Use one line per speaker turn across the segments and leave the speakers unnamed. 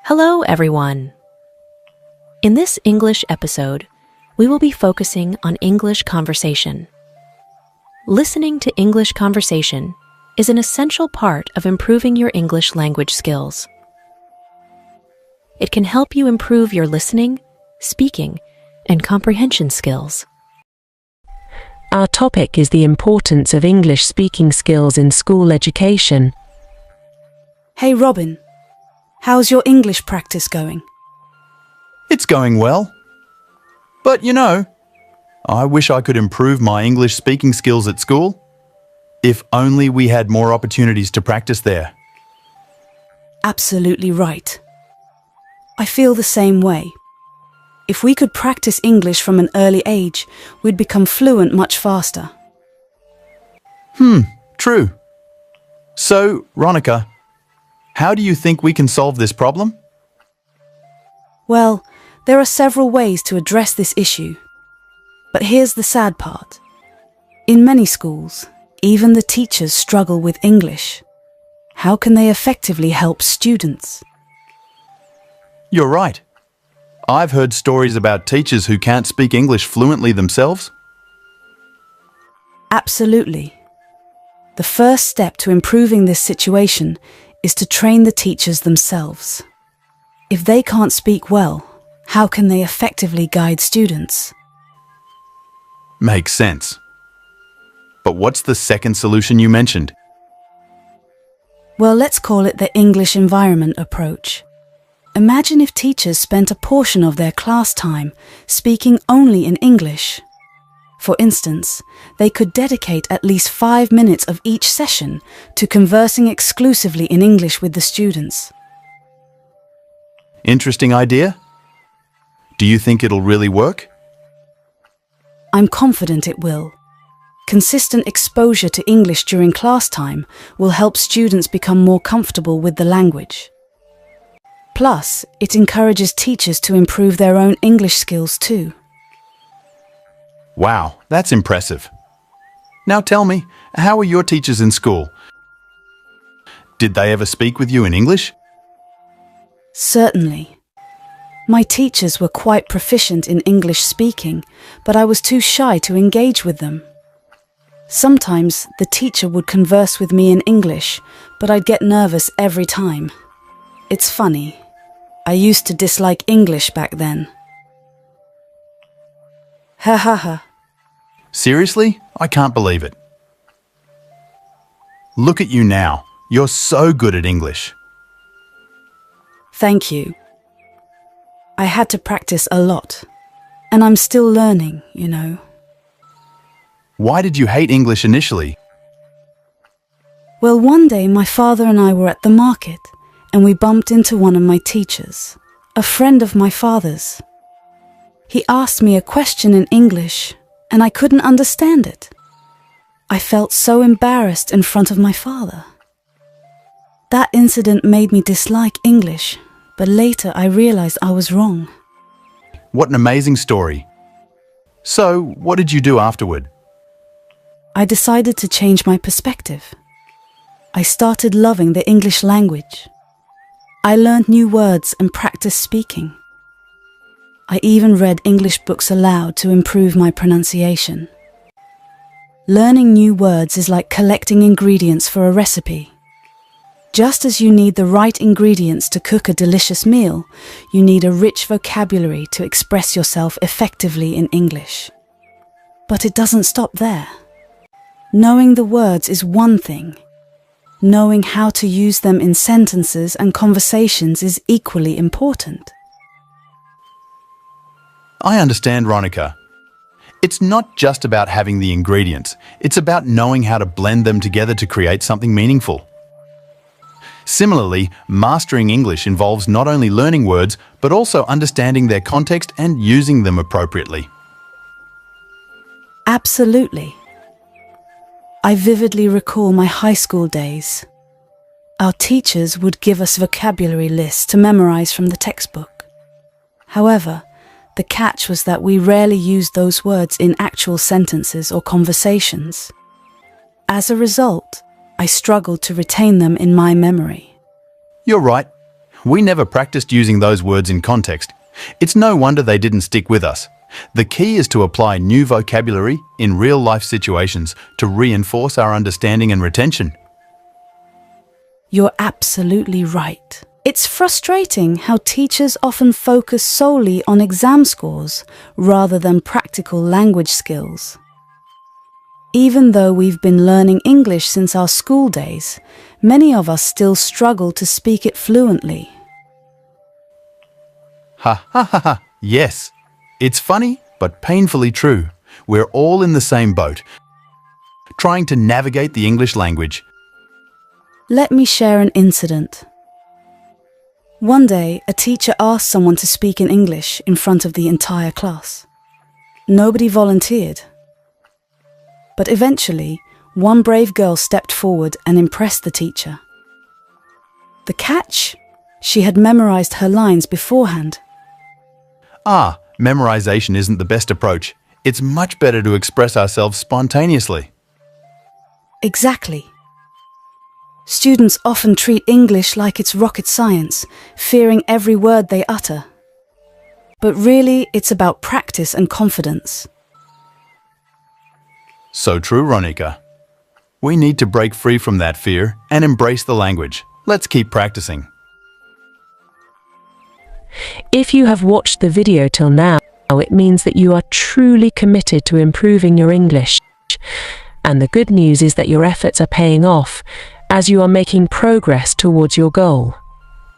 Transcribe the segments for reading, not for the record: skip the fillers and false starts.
Hello, everyone. In this English episode, we will be focusing on English conversation. Listening to English conversation is an essential part of improving your English language skills. It can help you improve your listening, speaking, and comprehension skills.
Our topic is the importance of English speaking skills in school education.
Hey Robin, how's your English practice going?
It's going well. But I wish I could improve my English speaking skills at school. If only we had more opportunities to practice there.
Absolutely right. I feel the same way. If we could practice English from an early age, we'd become fluent much faster.
True. So, Ronica, how do you think we can solve this problem?
Well, there are several ways to address this issue. But here's the sad part. In many schools, even the teachers struggle with English. How can they effectively help students?
You're right. I've heard stories about teachers who can't speak English fluently themselves.
Absolutely. The first step to improving this situation is to train the teachers themselves. If they can't speak well, how can they effectively guide students?
Makes sense. But what's the second solution you mentioned?
Well, let's call it the English environment approach. Imagine if teachers spent a portion of their class time speaking only in English. For instance, they could dedicate at least 5 minutes of each session to conversing exclusively in English with the students.
Interesting idea. Do you think it'll really work?
I'm confident it will. Consistent exposure to English during class time will help students become more comfortable with the language. Plus, it encourages teachers to improve their own English skills too.
Wow, that's impressive. Now tell me, how are your teachers in school? Did they ever speak with you in English?
Certainly. My teachers were quite proficient in English speaking, but I was too shy to engage with them. Sometimes the teacher would converse with me in English, but I'd get nervous every time. It's funny. I used to dislike English back then. Ha ha ha.
Seriously? I can't believe it. Look at you now. You're so good at English.
Thank you. I had to practice a lot, and I'm still learning,
Why did you hate English initially?
Well, one day my father and I were at the market, and we bumped into one of my teachers, a friend of my father's. He asked me a question in English, and I couldn't understand it. I felt so embarrassed in front of my father. That incident made me dislike English, but later I realized I was wrong.
What an amazing story. So, what did you do afterward?
I decided to change my perspective. I started loving the English language. I learned new words and practiced speaking. I even read English books aloud to improve my pronunciation. Learning new words is like collecting ingredients for a recipe. Just as you need the right ingredients to cook a delicious meal, you need a rich vocabulary to express yourself effectively in English. But it doesn't stop there. Knowing the words is one thing. Knowing how to use them in sentences and conversations is equally important.
I understand, Ronica. It's not just about having the ingredients. It's about knowing how to blend them together to create something meaningful. Similarly, mastering English involves not only learning words, but also understanding their context and using them appropriately.
Absolutely. I vividly recall my high school days. Our teachers would give us vocabulary lists to memorize from the textbook. However, the catch was that we rarely used those words in actual sentences or conversations. As a result, I struggled to retain them in my memory.
You're right. We never practiced using those words in context. It's no wonder they didn't stick with us. The key is to apply new vocabulary in real-life situations to reinforce our understanding and retention.
You're absolutely right. It's frustrating how teachers often focus solely on exam scores rather than practical language skills. Even though we've been learning English since our school days, many of us still struggle to speak it fluently.
Ha ha ha ha, yes. It's funny, but painfully true. We're all in the same boat, trying to navigate the English language.
Let me share an incident. One day, a teacher asked someone to speak in English in front of the entire class. Nobody volunteered. But eventually, one brave girl stepped forward and impressed the teacher. The catch? She had memorized her lines beforehand.
Memorization isn't the best approach. It's much better to express ourselves spontaneously.
Exactly. Students often treat English like it's rocket science, fearing every word they utter. But really, it's about practice and confidence.
So true, Ronika. We need to break free from that fear and embrace the language. Let's keep practicing.
If you have watched the video till now, it means that you are truly committed to improving your English. And the good news is that your efforts are paying off as you are making progress towards your goal.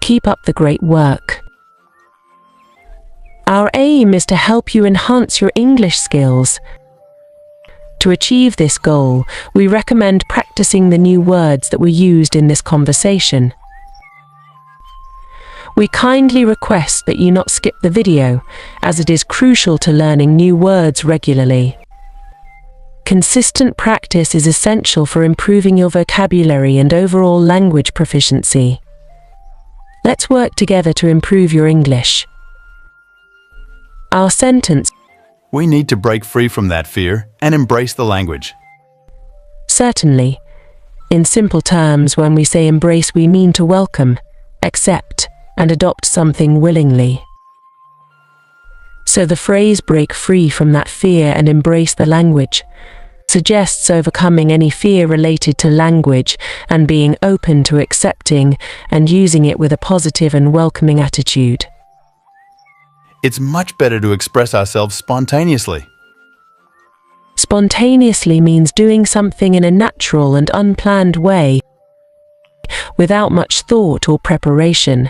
Keep up the great work. Our aim is to help you enhance your English skills. To achieve this goal, we recommend practicing the new words that were used in this conversation. We kindly request that you not skip the video, as it is crucial to learning new words regularly. Consistent practice is essential for improving your vocabulary and overall language proficiency. Let's work together to improve your English. Our sentence:
We need to break free from that fear and embrace the language.
certainly. In simple terms, when we say embrace, we mean to welcome, accept, and adopt something willingly. So the phrase break free from that fear and embrace the language suggests overcoming any fear related to language and being open to accepting and using it with a positive and welcoming attitude.
It's much better to express ourselves spontaneously.
Spontaneously means doing something in a natural and unplanned way, without much thought or preparation.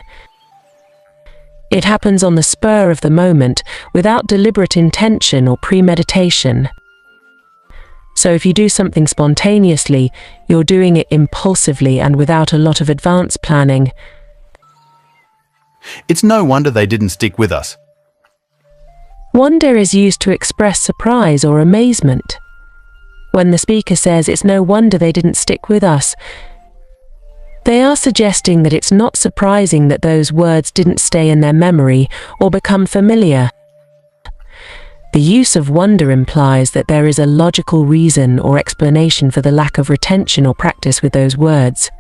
It happens on the spur of the moment, without deliberate intention or premeditation. So if you do something spontaneously, you're doing it impulsively and without a lot of advance planning.
It's no wonder they didn't stick with us.
Wonder is used to express surprise or amazement. When the speaker says it's no wonder they didn't stick with us, they are suggesting that it's not surprising that those words didn't stay in their memory or become familiar. The use of wonder implies that there is a logical reason or explanation for the lack of retention or practice with those words.